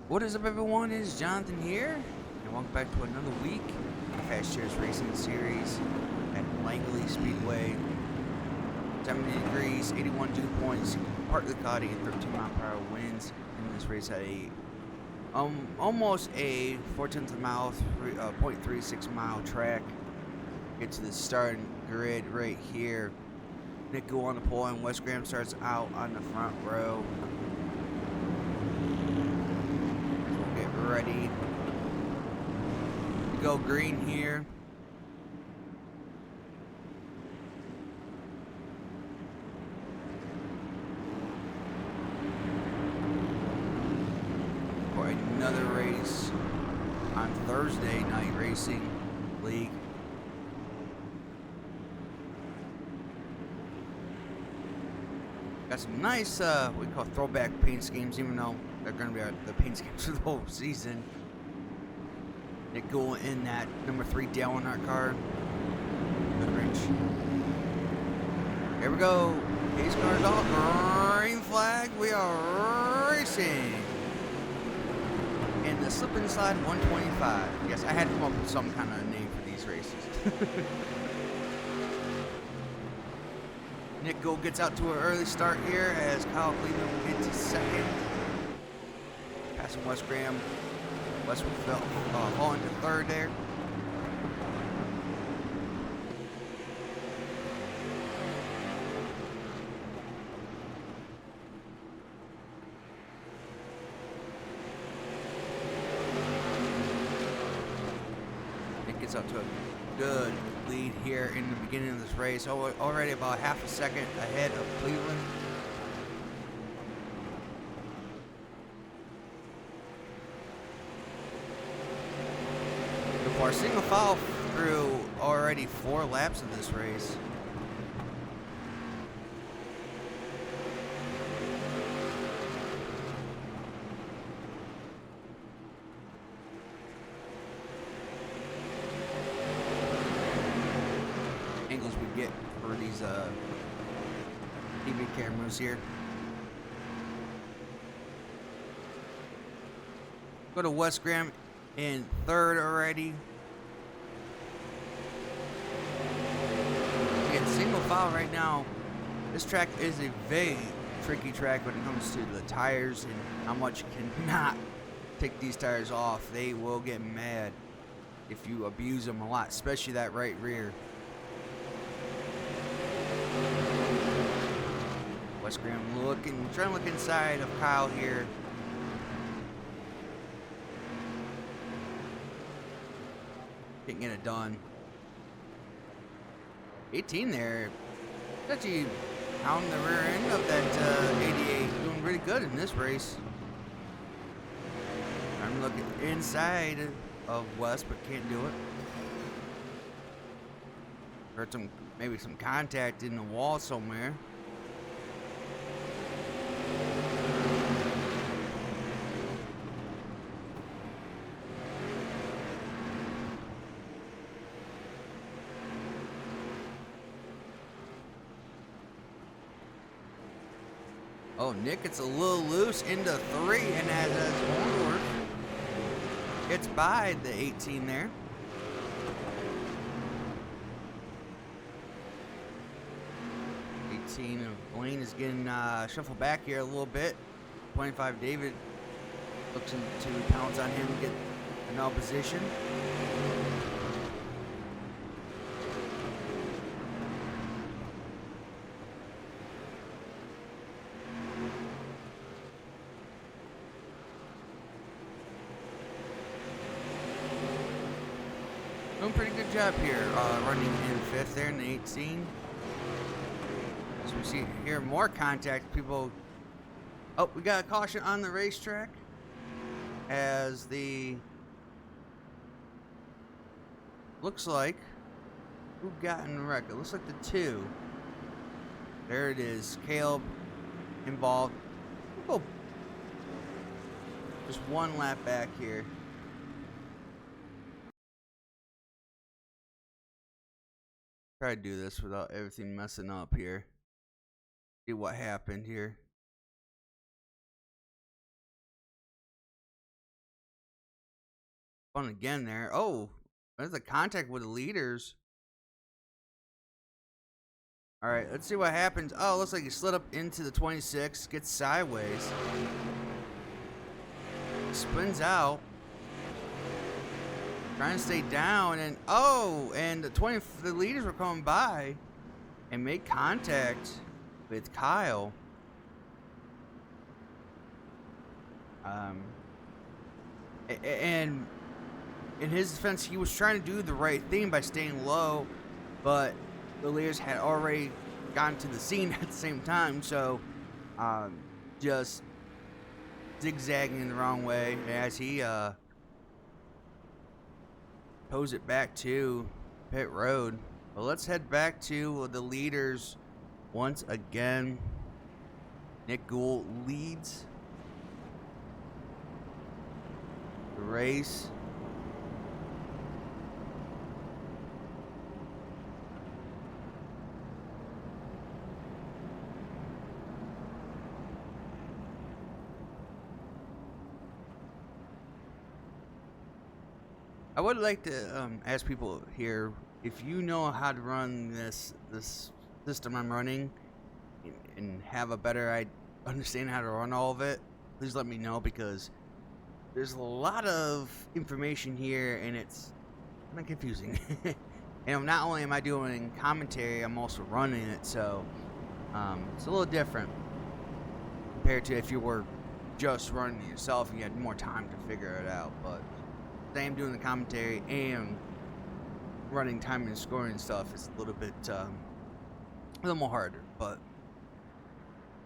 What is up, everyone? It's Jonathan here, and welcome back to another week of FCRS Racing Series at Langley Speedway. 70 degrees, 81 dew points, partly cloudy, and 13-mile-per-hour winds in this race at a almost a 0.4 mile, 0.36 mile track. Get to the starting grid right here. Nick go on the pole, and Wes Graham starts out on the front row. Ready to go green here. For another race on Thursday Night Racing League. Got some nice what we call throwback paint schemes, even though they're going to be the paint schemes for the whole season. They go in that number 3 Dale Earnhardt car. Good wrench. Here we go. Pace cars off. Green flag. We are racing. And the slip and slide 125. Yes, I had to come up with some kind of name for these races. Nick Gold gets out to an early start here as Kyle Cleveland will get to second. Passing Wes Graham. Wes will fall into third there. Nick gets up to a good lead here in the beginning of this race. Already about half a second ahead of Cleveland. Our single file through already 4 laps of this race. Angles we get for these TV cameras here. Go to Wes Graham in third already. Again, single file right now. This track is a very tricky track when it comes to the tires and how much you cannot take these tires off. They will get mad if you abuse them a lot, especially that right rear. Wes Graham trying to look inside of Kyle here. Can't get it done. 18 there. Actually on the rear end of that 88. Doing really good in this race. I'm looking inside of Wes, but can't do it. Heard maybe some contact in the wall somewhere. Oh, Nick gets a little loose into 3, and as Orndorff gets by the 18 there. Blaine is getting shuffled back here a little bit. 25 David looks to pounce on him and get another position. Doing a pretty good job here, running in 5th there in the 18. As we see here, more contact. People. Oh, we got a caution on the racetrack. As the. Looks like. Who got in the wreck? It looks like the 2. There it is. Caleb involved. We'll go just 1 lap back here. Try to do this without everything messing up here. See what happened here. Fun again there. Oh, there's a contact with the leaders. All right, let's see what happens. Oh, looks like he slid up into the 26, gets sideways, spins out, trying to stay down, and oh, and the leaders were coming by and made contact with Kyle. And in his defense, he was trying to do the right thing by staying low, but the leaders had already gotten to the scene at the same time, so just zigzagging in the wrong way as he tows it back to pit road. But let's head back to the leaders once again. Nick Gould leads the race. I would like to ask people here, if you know how to run this system I'm running and have a better understand how to run all of it, please let me know, because there's a lot of information here and it's kind of confusing. And not only am I doing commentary, I'm also running it, so it's a little different compared to if you were just running it yourself and you had more time to figure it out. But I am doing the commentary and running time and scoring stuff is a little more harder. But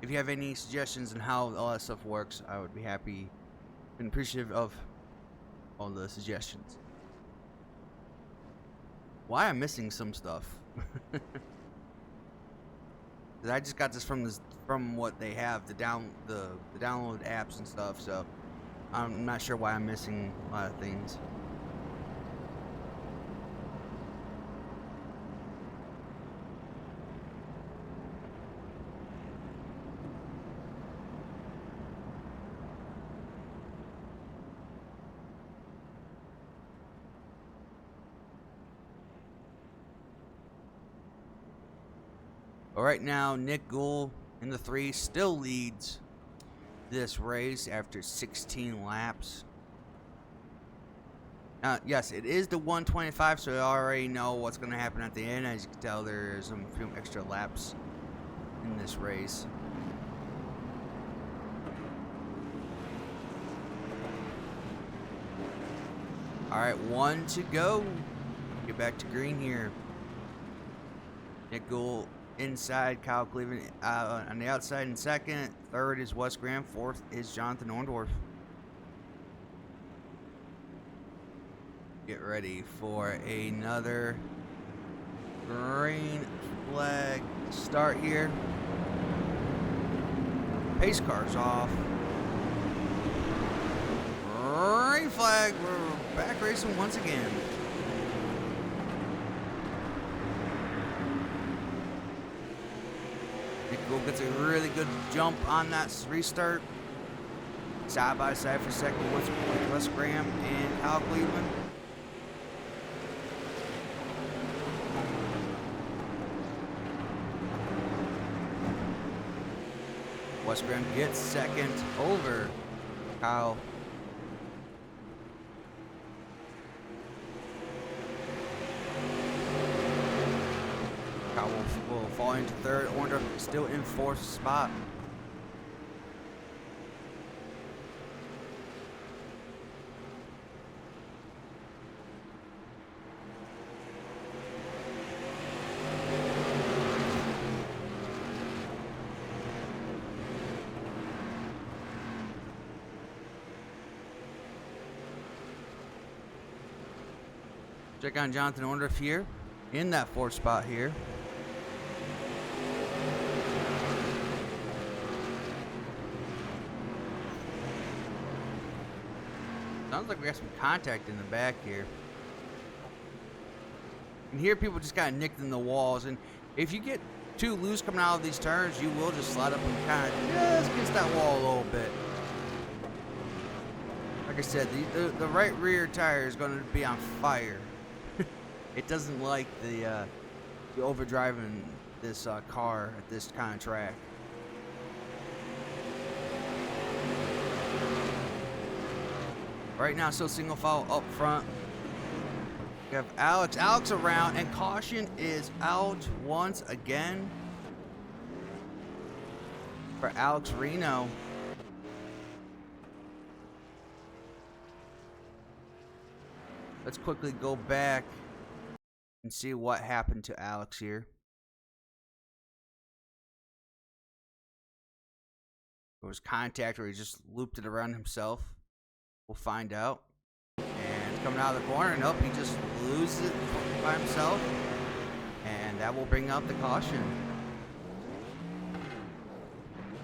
if you have any suggestions on how all that stuff works, I would be happy and appreciative of all the suggestions. Why I'm missing some stuff? I just got this from what they have, the download apps and stuff, so I'm not sure why I'm missing a lot of things. But right now, Nick Gould in the 3 still leads this race after 16 laps. Yes, it is the 125, so I already know what's going to happen at the end. As you can tell, there's some few extra laps in this race. All right, 1 to go. Get back to green here. Nick Gould inside, Kyle Cleveland on the outside in second. Third is Wes Graham. Fourth is Jonathan Orndorff. Get ready for another green flag start here. Pace car's off. Green flag. We're back racing once again. Nick Gould gets a really good jump on that restart. Side by side for second with Wes Graham and Kyle Cleveland. Wes Graham gets second over Kyle. Kyle will fall into third. Orndorff still in fourth spot. Check on Jonathan Orndorff here in that fourth spot here. Sounds like we got some contact in the back here. And here people just got nicked in the walls. And if you get too loose coming out of these turns, you will just slide up and kind of just against that wall a little bit. Like I said, the right rear tire is going to be on fire. It doesn't like the overdriving this car at this kind of track. Right now, still single file up front. We have Alex around, and caution is out once again for Alex Reno. Let's quickly go back and see what happened to Alex here. There was contact where he just looped it around himself. We'll find out. And coming out of the corner, and he just loses it by himself. And that will bring up the caution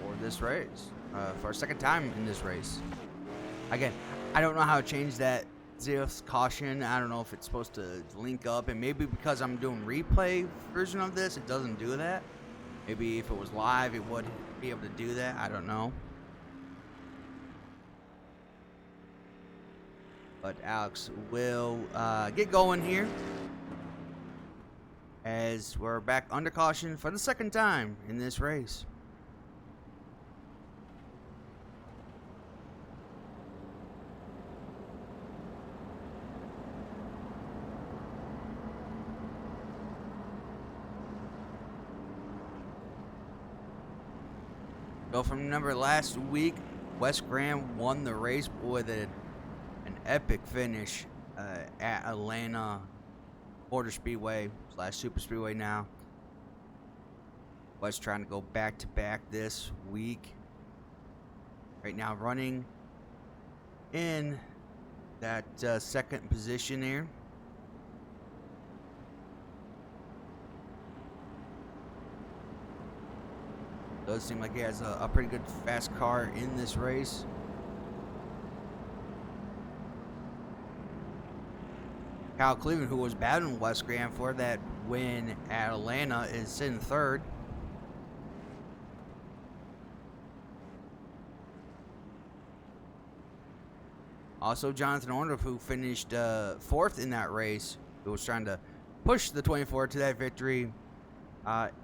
for this race. For a second time in this race. Again, I don't know how to change that Zeus caution. I don't know if it's supposed to link up, and maybe because I'm doing replay version of this, it doesn't do that. Maybe if it was live, it would be able to do that. I don't know. But Alex will get going here as we're back under caution for the second time in this race. So from remember last week, Wes Graham won the race with an epic finish at Atlanta Motor Speedway / Super Speedway now. Wes trying to go back to back this week. Right now running in that second position here. Does seem like he has a pretty good fast car in this race. Kyle Cleveland, who was battling Wes Graham for that win at Atlanta, is sitting third. Also, Jonathan Orndorff, who finished fourth in that race, who was trying to push the 24 to that victory,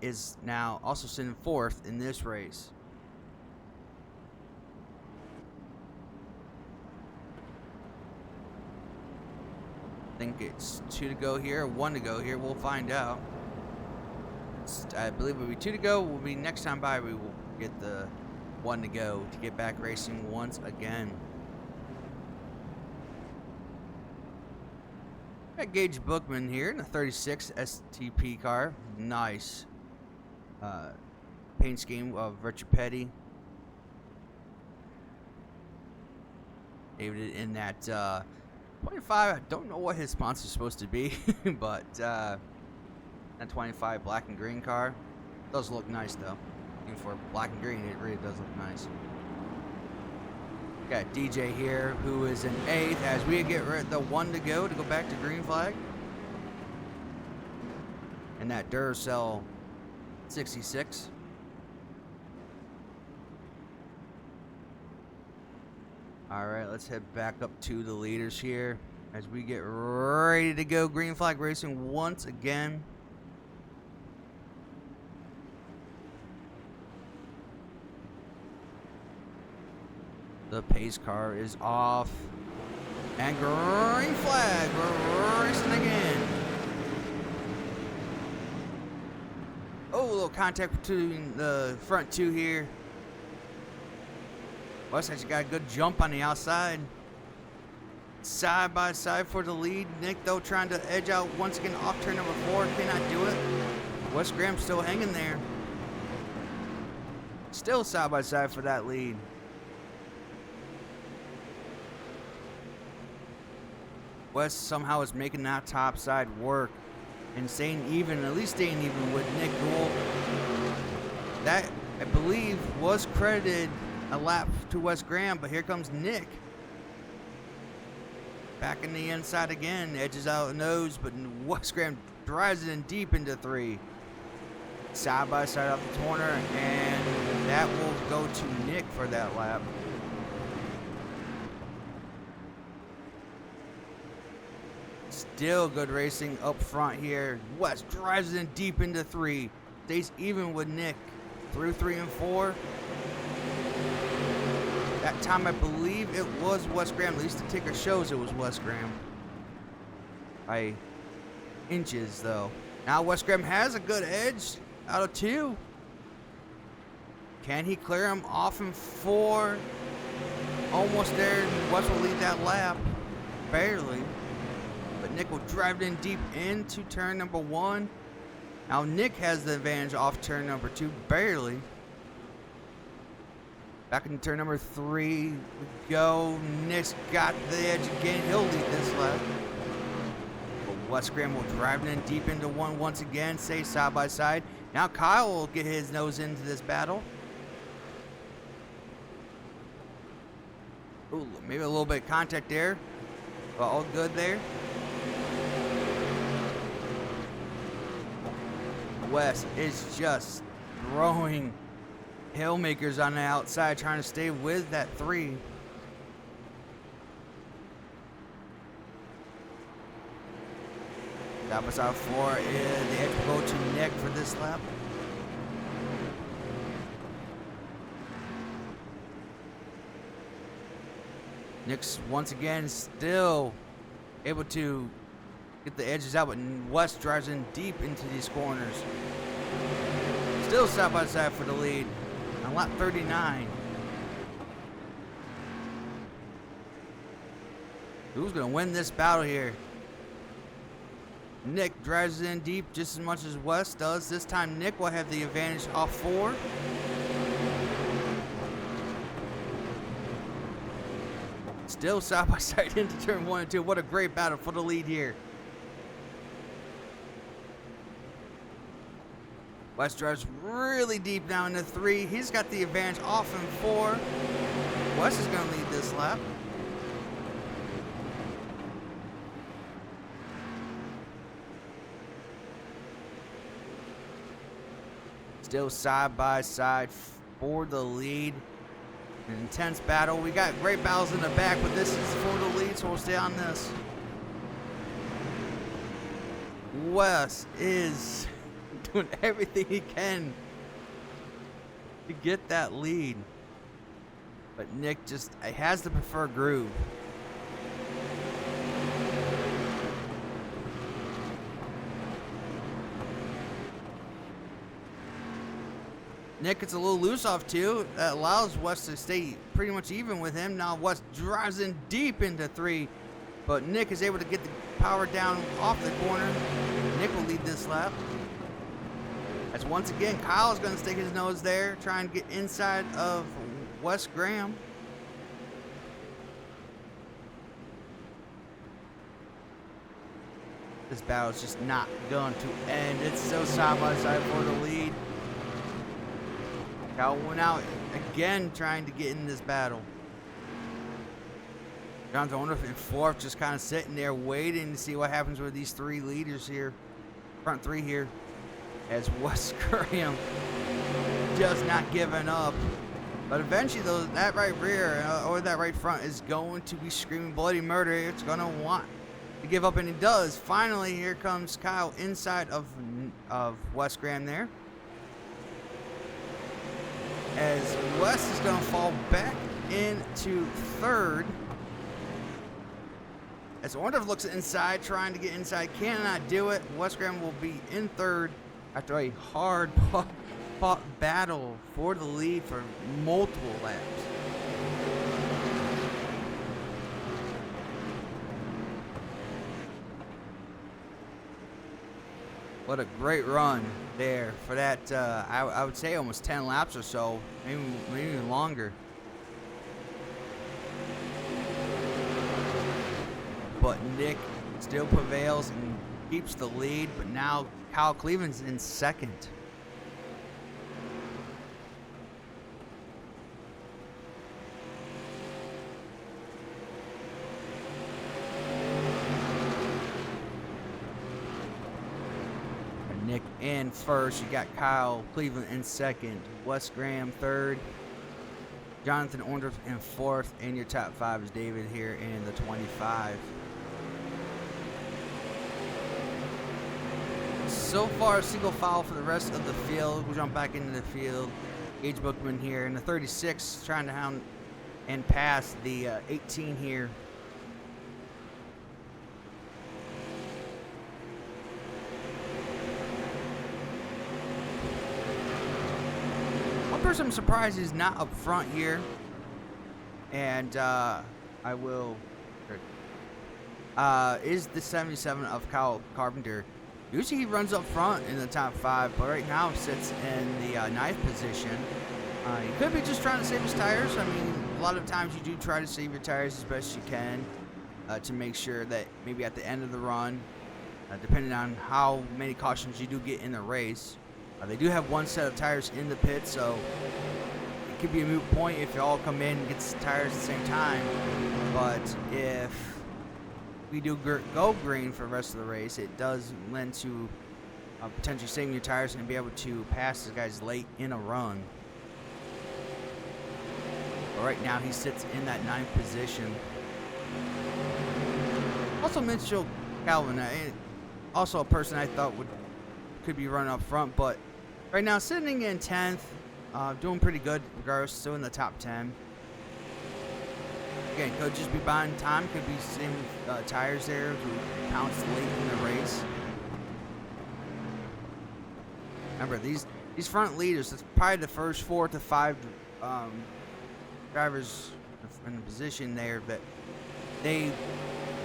is now also sitting fourth in this race. I think it's 2 to go here, 1 to go here. We'll find out. I believe it'll be 2 to go. Will be next time by. We will get the 1 to go to get back racing once again. Got Gage Bookman here in the 36 STP car. Nice paint scheme of Richard Petty. David in that 25. I don't know what his sponsor is supposed to be, but that 25 black and green car does look nice though. Even for black and green, it really does look nice. Got DJ here, who is in 8th as we get the 1 to go back to green flag. And that Duracell 66. All right, let's head back up to the leaders here as we get ready to go green flag racing once again. The pace car is off. And green flag. We're racing again. Oh, a little contact between the front two here. Wes actually got a good jump on the outside. Side by side for the lead. Nick, though, trying to edge out once again off turn number 4. Cannot do it. Wes Graham still hanging there. Still side by side for that lead. Wes somehow is making that top side work and staying even, at least staying even with Nick Gould. That, I believe, was credited a lap to Wes Graham, but here comes Nick. Back in the inside again, edges out the nose, but Wes Graham drives it in deep into 3. Side by side off the corner, and that will go to Nick for that lap. still good racing up front here. West drives in deep into 3. Stays even with Nick through 3 and 4. That time I believe it was West Graham. At least the ticker shows it was West Graham. By inches though. Now West Graham has a good edge out of 2. Can he clear him off in 4? Almost there, and West will lead that lap. Barely. But Nick will drive it in deep into turn number 1. Now Nick has the advantage off turn number 2, barely. Back in turn number 3 we go. Nick's got the edge again. He'll lead this lap. But West Graham will drive it in deep into 1 once again. Stay side by side. Now Kyle will get his nose into this battle. Ooh, maybe a little bit of contact there. But all good there. West is just throwing haymakers on the outside, trying to stay with that 3. Top us out 4. The edge will go to Nick for this lap. Nick's once again still able to get the edges out, but West drives in deep into these corners. Still side by side for the lead on lap 39. Who's going to win this battle here? Nick drives in deep just as much as West does. This time Nick will have the advantage off 4. Still side by side into turn 1 and 2. What a great battle for the lead here. West drives really deep down into 3. He's got the advantage off in 4. West is going to lead this lap. Still side by side for the lead. An intense battle. We got great battles in the back, but this is for the lead, so we'll stay on this. West is doing everything he can to get that lead, but Nick just has the preferred groove. Nick gets a little loose off 2. That allows West to stay pretty much even with him. Now West drives in deep into 3, but Nick is able to get the power down off the corner. Nick will lead this lap. As once again, Kyle's going to stick his nose there, try and get inside of Wes Graham. This battle is just not going to end. It's so side by side for the lead. Kyle went out again trying to get in this battle. Jonathan Orndorff in 4th, just kind of sitting there waiting to see what happens with these 3 leaders here. Front 3 here. As Wes Graham just not giving up. But eventually, though, that right rear or that right front is going to be screaming bloody murder. It's going to want to give up, and he does. Finally, here comes Kyle inside of Wes Graham there. As Wes is going to fall back into 3rd. As Orndorff looks inside, trying to get inside, cannot do it. Wes Graham will be in 3rd after a hard fought battle for the lead for multiple laps. What a great run there for that, I would say almost 10 laps or so, maybe even longer. But Nick still prevails and keeps the lead, but now Kyle Cleveland's in 2nd. Nick in 1st. You got Kyle Cleveland in 2nd. Wes Graham 3rd. Jonathan Orndorff in 4th. And your top 5 is David here in the 25. So far, single file for the rest of the field. We'll jump back into the field. Gage Bookman here in the 36, trying to hound and pass the 18 here. One person I'm surprised is not up front here, and is the 77 of Kyle Carpenter. Usually he runs up front in the top 5, but right now sits in the 9th position. He could be just trying to save his tires. I mean, a lot of times you do try to save your tires as best you can to make sure that maybe at the end of the run, depending on how many cautions you do get in the race, they do have one set of tires in the pit, so it could be a moot point if you all come in and get the tires at the same time. But if we do go green for the rest of the race, it does lend to potentially saving your tires and be able to pass the guys late in a run. But right now he sits in that 9th position. Also Mitchell Calvin, also a person I thought could be running up front, but right now sitting in 10th, doing pretty good regardless, still in the top 10. Again, could just be buying time, could be saving tires there who pounced late in the race. Remember, these front leaders, it's probably the first 4 to 5 drivers in the position there that they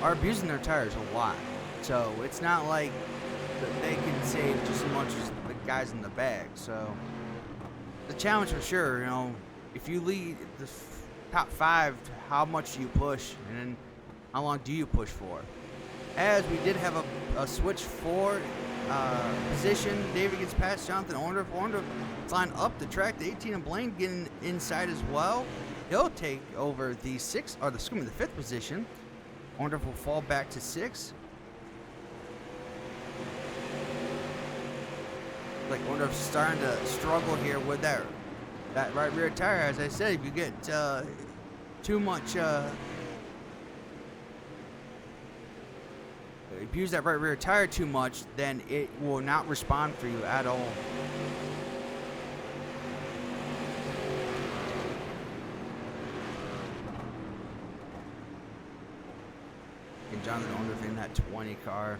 are abusing their tires a lot. So it's not like that they can save just as much as the guys in the back. So the challenge for sure, you know, if you lead the top 5, how much do you push, and then how long do you push for? As we did have a switch for position, David gets past Jonathan Orndorff. Orndorff flying up the track. The 18 and Blaine getting inside as well. He'll take over the 5th position. Orndorff will fall back to 6. Like Orndorff's starting to struggle here with that right rear tire. As I said, if you get too much abuse that right rear tire too much, then it will not respond for you at all. And Jonathan Orndorff in that 20 car.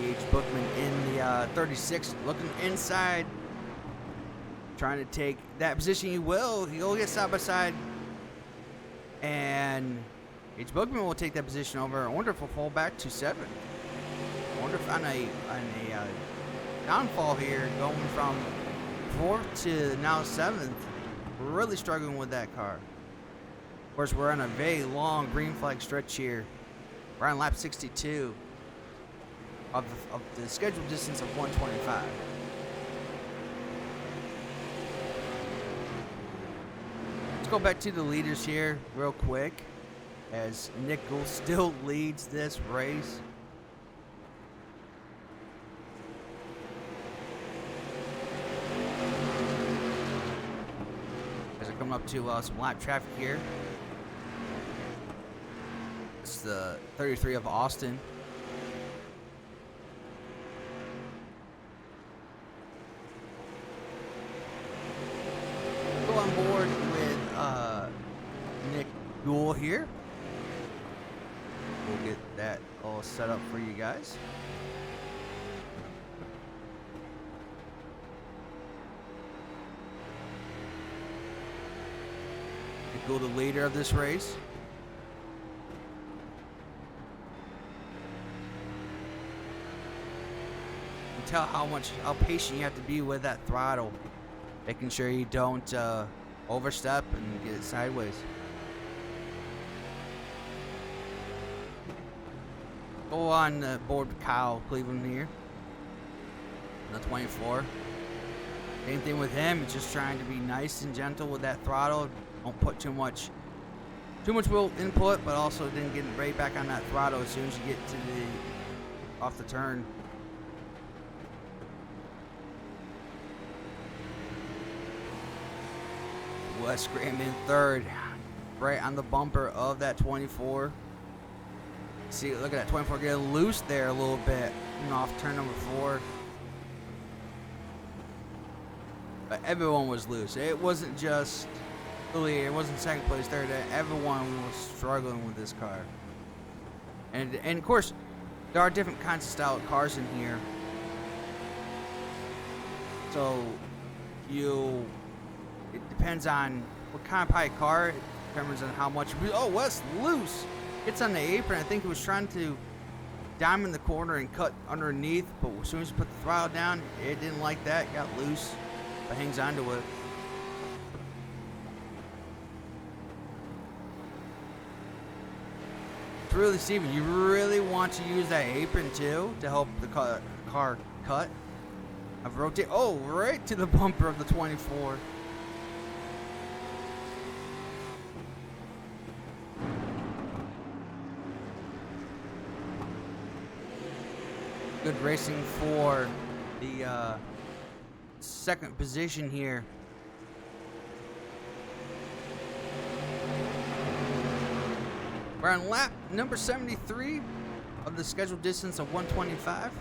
Gage Bookman in the 36, looking inside, trying to take that position. He'll get side by side, and Gage Bookman will take that position over. Orndorff will fall back to 7. Orndorff on a downfall here, going from 4th to now 7th. Really struggling with that car. Of course, we're on a very long green flag stretch here. We're on lap 62. Of the scheduled distance of 125. Let's go back to the leaders here real quick, as Nick Gould still leads this race. As we're coming up to some lap traffic here. It's the 33 of Austin. On board with Nick Gould here. We'll get that all set up for you guys. Nick Gould, the leader of this race. You can tell how patient you have to be with that throttle. Making sure you don't overstep and get it sideways. Go on board with Kyle Cleveland here. The 24. Same thing with him. Just trying to be nice and gentle with that throttle. Don't put too much wheel input, but also then get right back on that throttle as soon as you get to off the turn. Wes Graham in 3rd. right on the bumper of that 24. See, look at that 24 getting loose there a little bit, off turn number 4. But everyone was loose. It wasn't just Louis, it wasn't second place, third. Everyone was struggling with this car. And of course, there are different kinds of style of cars in here. So it depends on what kind of probably car. It determines on how much. Oh, Wes loose. It's on the apron. I think it was trying to diamond the corner and cut underneath, but as soon as you put the throttle down, it didn't like that. Got loose, but hangs onto it. It's really, Steven, you really want to use that apron too to help the car cut. I've rotated. Oh, right to the bumper of the 24. Good racing for the second position here. We're on lap number 73 of the scheduled distance of 125.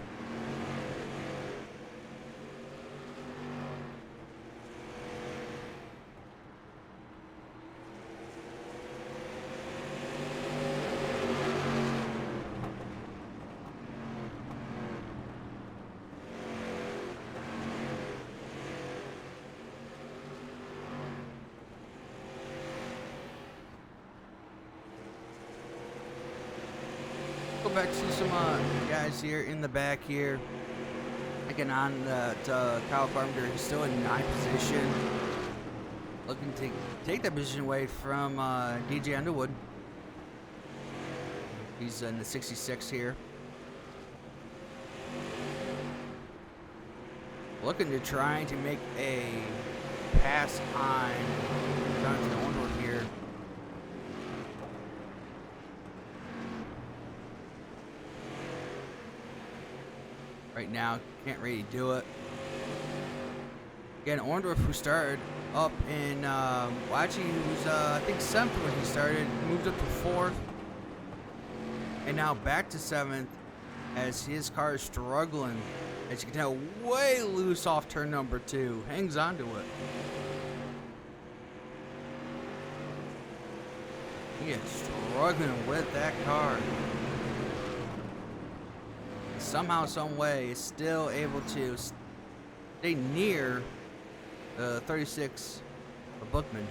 Go back to some guys here in the back here. Again, on that Kyle Carpenter, he's still in 9th position. Looking to take that position away from DJ Underwood. He's in the 66 here. Looking to try to make a pass on Jonathan Underwood here. Right now, can't really do it. Again, Orndorff, who started up in, well, actually, he was, I think, 7th when he started, moved up to 4th, and now back to 7th as his car is struggling. As you can tell, way loose off turn number 2, hangs onto it. He is struggling with that car. Somehow, some way, is still able to stay near the 36 of Bookman.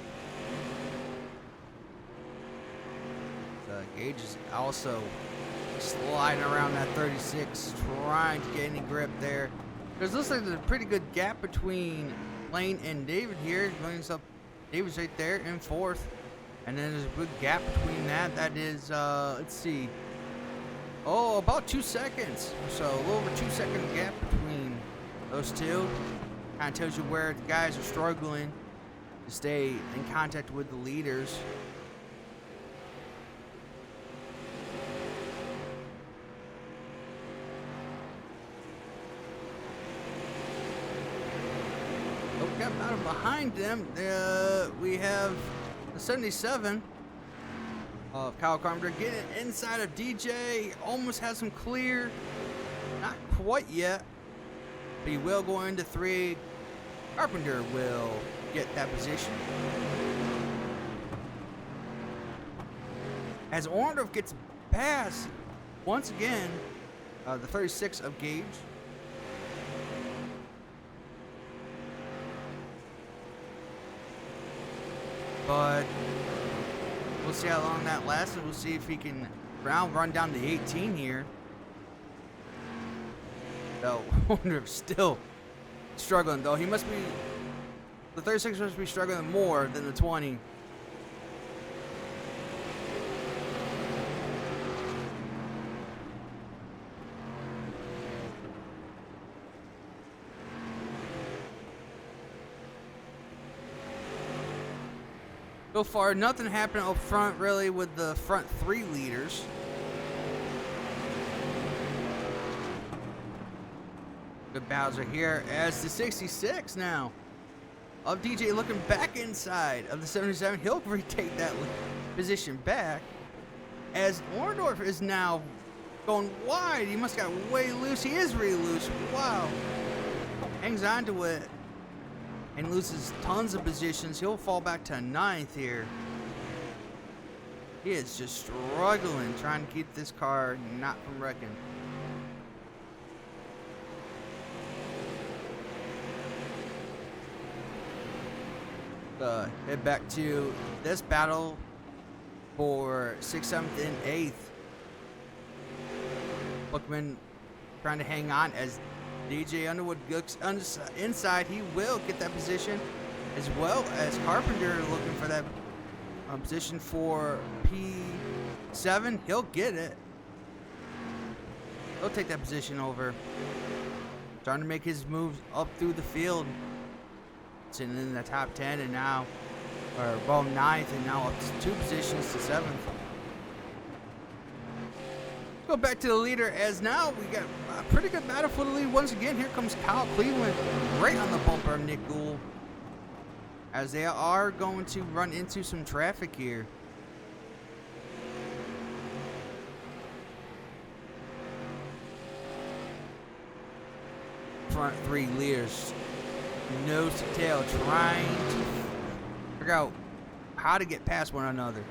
The Gage is also sliding around that 36, trying to get any grip there. There's looks like there's a pretty good gap between Lane and David here. David's right there in 4th, and then there's a good gap between that. That is, let's see. Oh, about 2 seconds. So a little over 2 second gap between those two. Kind of tells you where the guys are struggling to stay in contact with the leaders. Oh, we got out of behind them. We have the 77. Kyle Carpenter getting inside of DJ, almost has him clear, not quite yet, but he will go into 3. Carpenter will get that position. As Orndorff gets past, once again, the 36 of Gage. But we'll see how long that lasts, and we'll see if he can run down the 18 here. So, Orndorff still struggling, though. He must be, the 36 must be struggling more than the 20. So far, nothing happened up front, really, with the front 3 leaders. Good Bowser here as the 66 now. of DJ looking back inside of the 77. He'll retake that position back as Orndorff is now going wide. He must have got way loose. He is really loose. Wow. Hangs on to it and loses tons of positions. He'll fall back to 9th here. He is just struggling trying to keep this car not from wrecking. Head back to this battle for 6th, 7th, and 8th. Bookman trying to hang on as DJ Underwood looks inside. He will get that position, as well as Carpenter looking for that position for P7. He'll get it. He'll take that position over. Trying to make his moves up through the field. Sitting in the top 10 and now, or above 9th, and now up to 2 positions to 7th. Go back to the leader as now we got a pretty good battle for the lead. Once again, here comes Kyle Cleveland right on the bumper of Nick Gould, as they are going to run into some traffic here. Front 3 leaders, nose to tail, trying to figure out how to get past one another.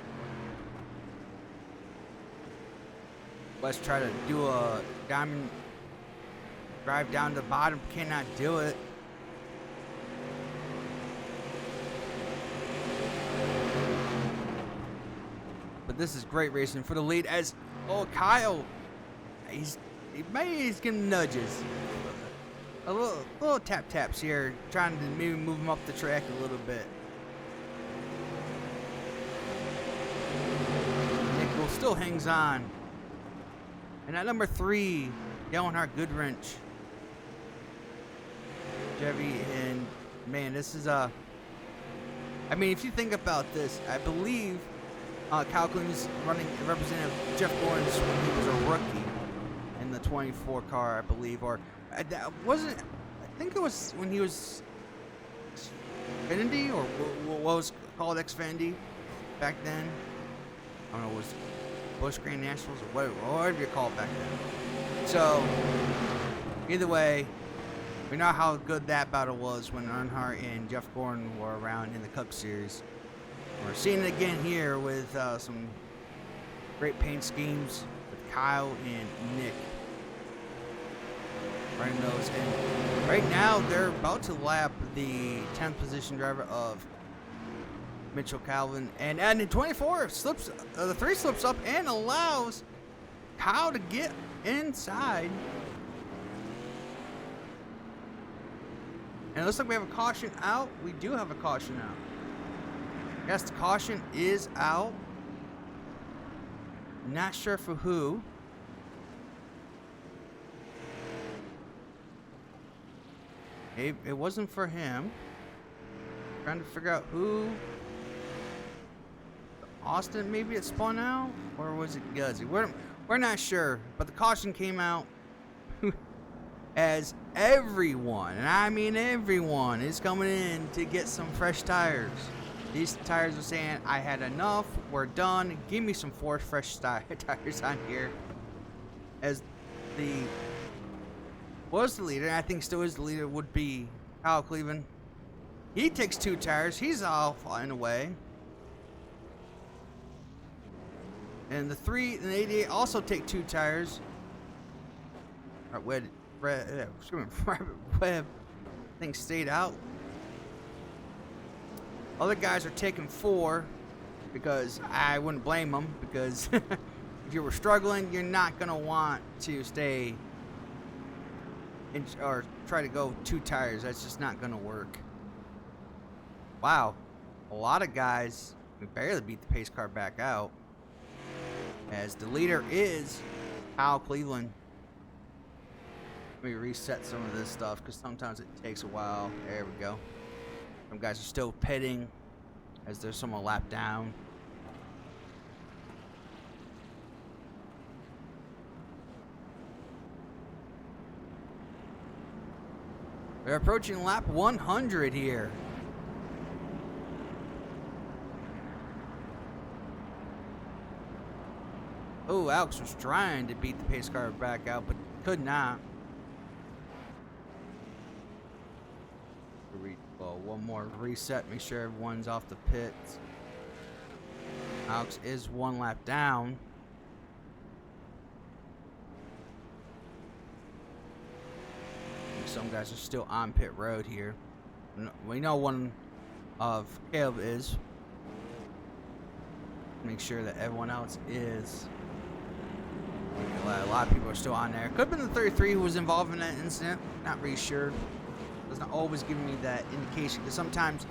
Let's try to do a diamond drive down the bottom. Cannot do it. But this is great racing for the lead as Kyle, he's getting nudges. A little tap taps here, trying to maybe move him up the track a little bit. Nick still hangs on. And at number 3, Gellenhart Goodwrench. Chevy, and man, this is I mean, if you think about this, I believe Kyle Cleveland's running Representative Jeff Gordon's when he was a rookie in the 24 car, I believe, or that wasn't. I think it was when he was Xfinity, or what was called Xfinity back then. I don't know, it was Busch Grand Nationals or whatever you call it back then. So either way, we know how good that battle was when Earnhardt and Jeff Gordon were around in the Cup Series. We're seeing it again here with some great paint schemes with Kyle and Nick running those. And right now they're about to lap the 10th position driver of Mitchell Calvin, and in 24 slips, the 3 slips up and allows Kyle to get inside. And it looks like we have a caution out. We do have a caution out. Yes, the caution is out. Not sure for who. It wasn't for him. Trying to figure out who. Austin, maybe it spun out, or was it Guzzi? We're not sure, but the caution came out as everyone, and I mean everyone, is coming in to get some fresh tires. These tires are saying, I had enough, we're done, give me some 4 fresh tires on here. As was the leader, and I think still is the leader, would be Kyle Cleveland. He takes 2 tires, he's off in a way. And the 3 and the 88 also take 2 tires. Alright, Webb, things stayed out. Other guys are taking 4 because I wouldn't blame them, because if you were struggling, you're not going to want to stay in, or try to go 2 tires. That's just not going to work. Wow. A lot of guys, we barely beat the pace car back out, as the leader is Kyle Cleveland. Let me reset some of this stuff because sometimes it takes a while. There we go. Some guys are still pitting as there's someone lap down. We're approaching lap 100 here. Oh, Alex was trying to beat the pace car back out, but could not. Well, one more reset, make sure everyone's off the pits. Alex is one lap down. Some guys are still on pit road here. We know one of Caleb is. Make sure that everyone else is. A lot of people are still on there. Could have been the 33 who was involved in that incident. Not really sure. Doesn't always give me that indication, because sometimes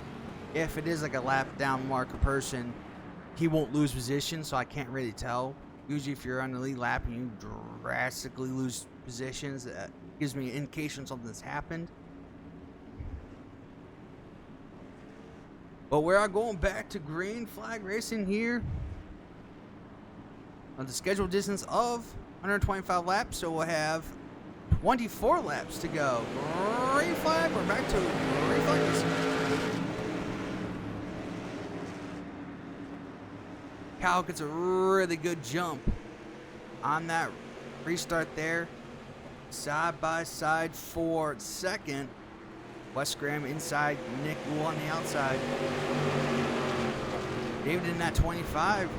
if it is like a lap down marker person, he won't lose position, so I can't really tell. Usually if you're on the lead lap and you drastically lose positions, that gives me an indication something's happened. But we are going back to green flag racing here on the scheduled distance of 125 laps, so we'll have 24 laps to go. Green flag, we're back to green flag racing. Cal gets a really good jump on that restart there. Side by side for second. Wes Graham inside, Nick Wool on the outside. David in that 25,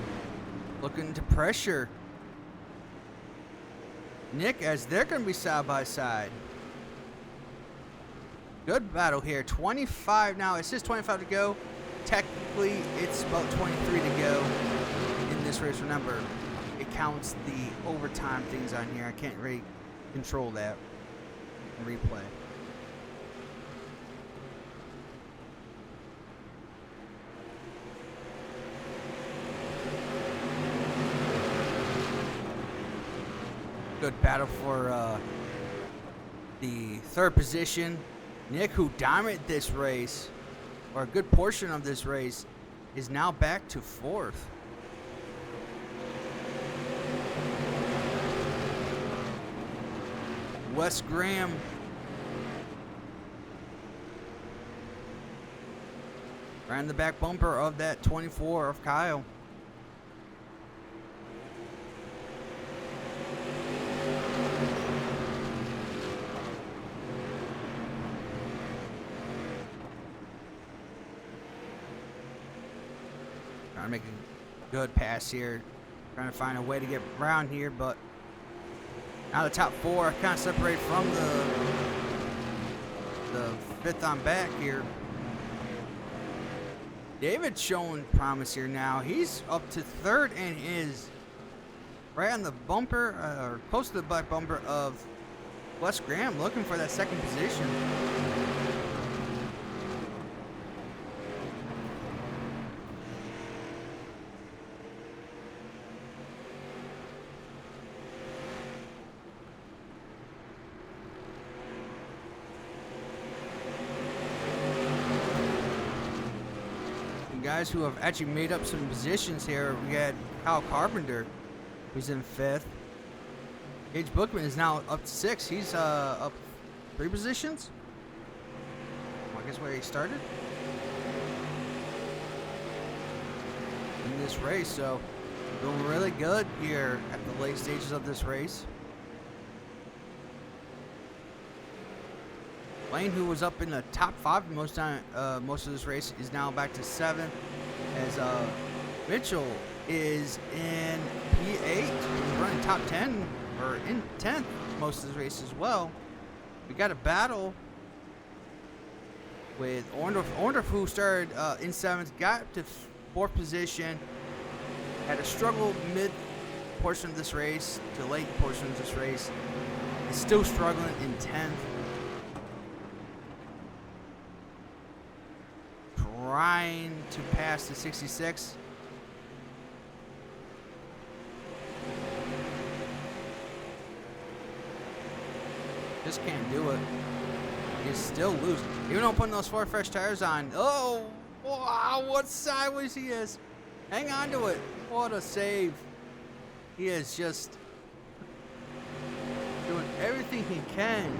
looking to pressure Nick as they're going to be side by side. Good battle here. 25 now. It says 25 to go. Technically, it's about 23 to go in this race. Remember, it counts the overtime things on here. I can't really control that in replay. Good battle for the third position. Nick, who dominated this race, or a good portion of this race, is now back to fourth. Wes Graham ran the back bumper of that 24 of Kyle. Trying to make a good pass here. Trying to find a way to get around here, but now the top four kind of separate from the fifth on back here. David's showing promise here now. He's up to third and is right on the bumper, or close to the back bumper of Wes Graham, looking for that second position. Guys who have actually made up some positions here. We had Kyle Carpenter, who's in fifth. Gage Bookman is now up to sixth. He's up 3 positions. Well, I guess where he started in this race. So doing really good here at the late stages of this race. Lane, who was up in the top 5 most of this race, is now back to 7th, as Mitchell is in P8, running top 10, or in 10th most of this race as well. We got a battle with Orndorff, who started in 7th, got to 4th position, had a struggle mid portion of this race to late portion of this race, is still struggling in 10th. Trying to pass the 66. Just can't do it. He's still losing. Even though putting those 4 fresh tires on. Oh, wow, what sideways he is. Hang on to it. What a save. He is just doing everything he can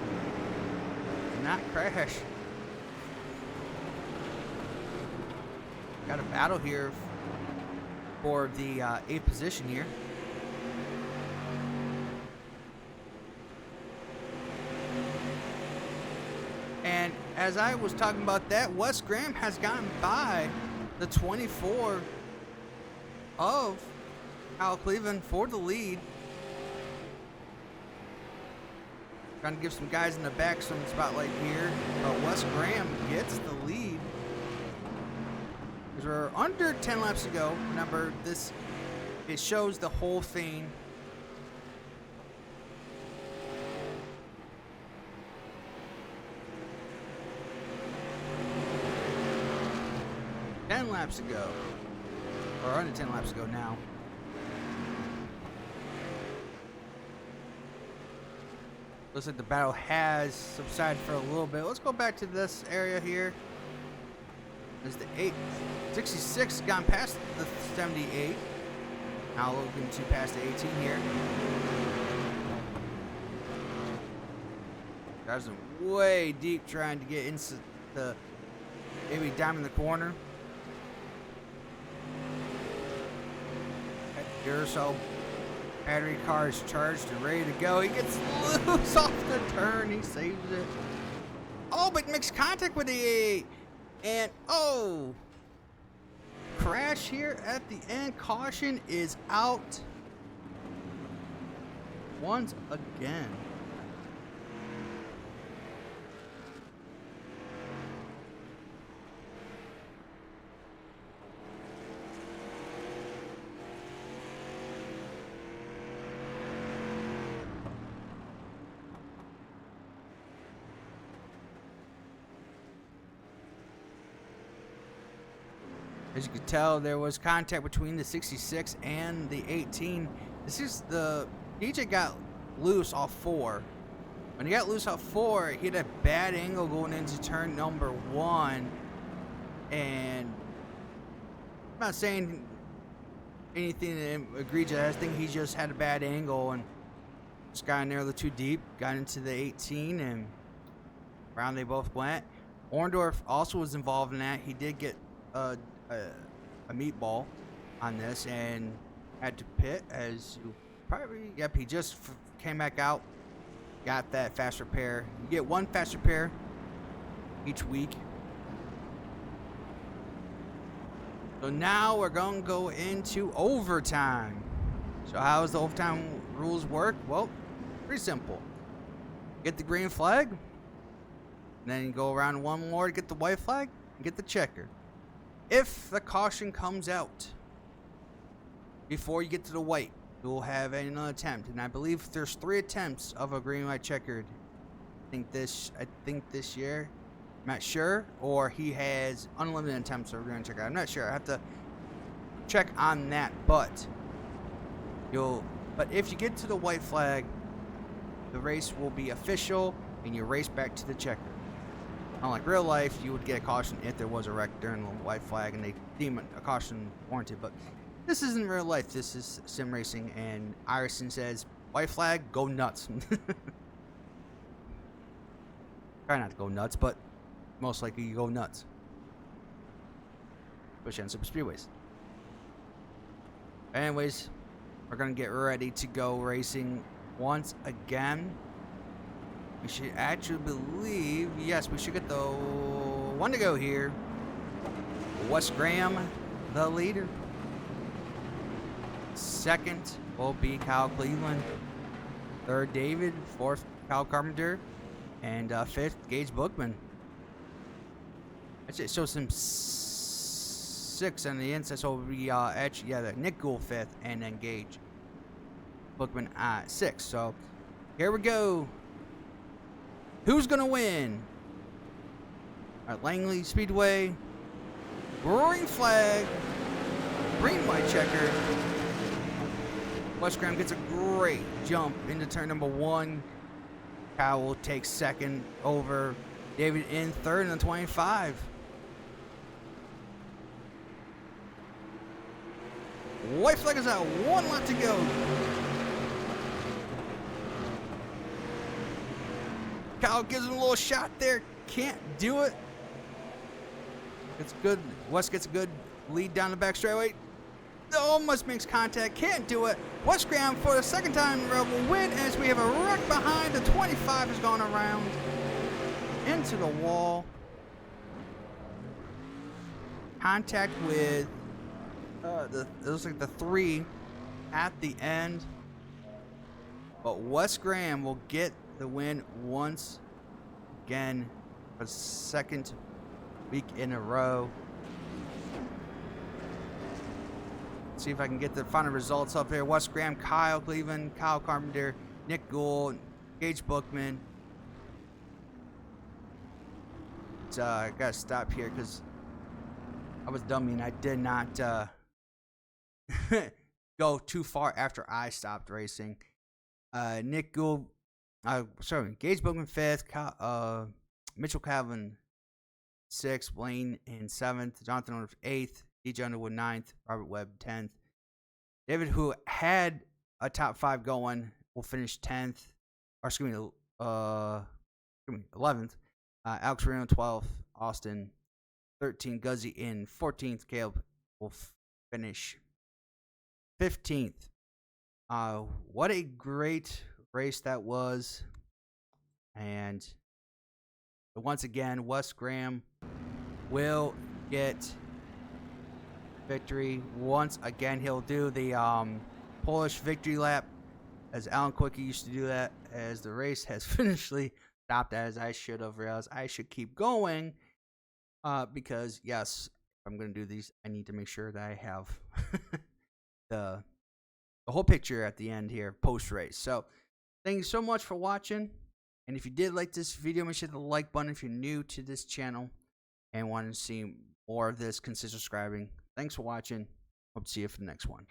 to not crash. Got a battle here for the 8th position here. as I was talking about that, Wes Graham has gotten by the 24 of Kyle Cleveland for the lead. Trying to give some guys in the back some spotlight here, but Wes Graham gets the lead. Because we're under 10 laps to go. Remember, it shows the whole thing. Laps ago, or under 10 laps ago now. Looks like the battle has subsided for a little bit. Let's go back to this area here. There's the 66 gone past the 78. Now looking to pass the 18 here. Guys are way deep trying to get into the maybe down in the corner. Duracell battery car is charged and ready to go. He gets loose off the turn. He saves it. Oh, but makes contact with the 8. And, oh. Crash here at the end. Caution is out. Once again. As you can tell, there was contact between the 66 and the 18. This is the DJ got loose off 4. When he got loose off 4, he had a bad angle going into turn number 1. And I'm not saying anything egregious. I think he just had a bad angle and just got in there a little too deep. Got into the 18 and around they both went. Orndorff also was involved in that. He did get a meatball on this and had to pit, as you probably, yep, he just came back out, got that fast repair. You get 1 fast repair each week. So now we're going to go into overtime. So how does the overtime rules work? Well, pretty simple. Get the green flag, and then you go around one more to get the white flag and get the checker. If the caution comes out before you get to the white, you'll have another attempt. And I believe there's 3 attempts of a green light checkered. I think this year. I'm not sure. Or he has unlimited attempts of a green light checkered. I'm not sure. I have to check on that. But if you get to the white flag, the race will be official and you race back to the checker. Unlike real life, you would get a caution if there was a wreck during the white flag and they deem a caution warranted. But this isn't real life. This is sim racing, and iRacing says, white flag, go nuts. Try not to go nuts, but most likely you go nuts. Especially on super speedways. Anyways, we're going to get ready to go racing once again. We should actually believe, yes, we should get the 1 to go here. Wes Graham, the leader. 2nd will be Kyle Cleveland. 3rd, David. 4th, Kyle Carpenter. And 5th, Gage Bookman. Actually, it shows him 6 on the inside, so it'll be Nick Gould 5th, and then Gage Bookman 6th. So here we go. Who's gonna win? At Langley Speedway. Roaring flag. Green white checker. Wes Graham gets a great jump into turn number 1. Kyle will take 2nd over David in 3rd in the 25. White flag is out. 1 lap to go. Kyle gives him a little shot there. Can't do it. It's good. Wes gets a good lead down the back straightaway. Almost makes contact. Can't do it. Wes Graham for the 2nd time in a row will win as we have a wreck behind. The 25 is going around. into the wall. Contact with it looks like the 3 at the end. But Wes Graham will get the win once again for the second week in a row. See if I can get the final results up here. Wes Graham, Kyle Cleveland, Kyle Carpenter, Nick Gould, Gage Bookman. I gotta stop here because I was dummy and I did not go too far after I stopped racing. Nick Gould, Gage Bookman 5th, Mitchell Calvin 6th, Blaine in 7th, Jonathan Orr 8th, DJ Underwood 9th, Robert Webb 10th. David, who had a top 5 going, will finish 10th, or excuse me, 11th. Alex Reno 12th, Austin 13th, Guzzi in 14th, Caleb will finish 15th. What a great race that was. And once again, Wes Graham will get victory. Once again, he'll do the Polish victory lap, as Alan Quickie used to do that, as the race has finally stopped, as I should have realized I should keep going. Because, yes, if I'm going to do these, I need to make sure that I have the whole picture at the end here, post-race. So, thank you so much for watching. And if you did like this video, make sure to hit the like button if you're new to this channel and want to see more of this. Consider subscribing. Thanks for watching. Hope to see you for the next one.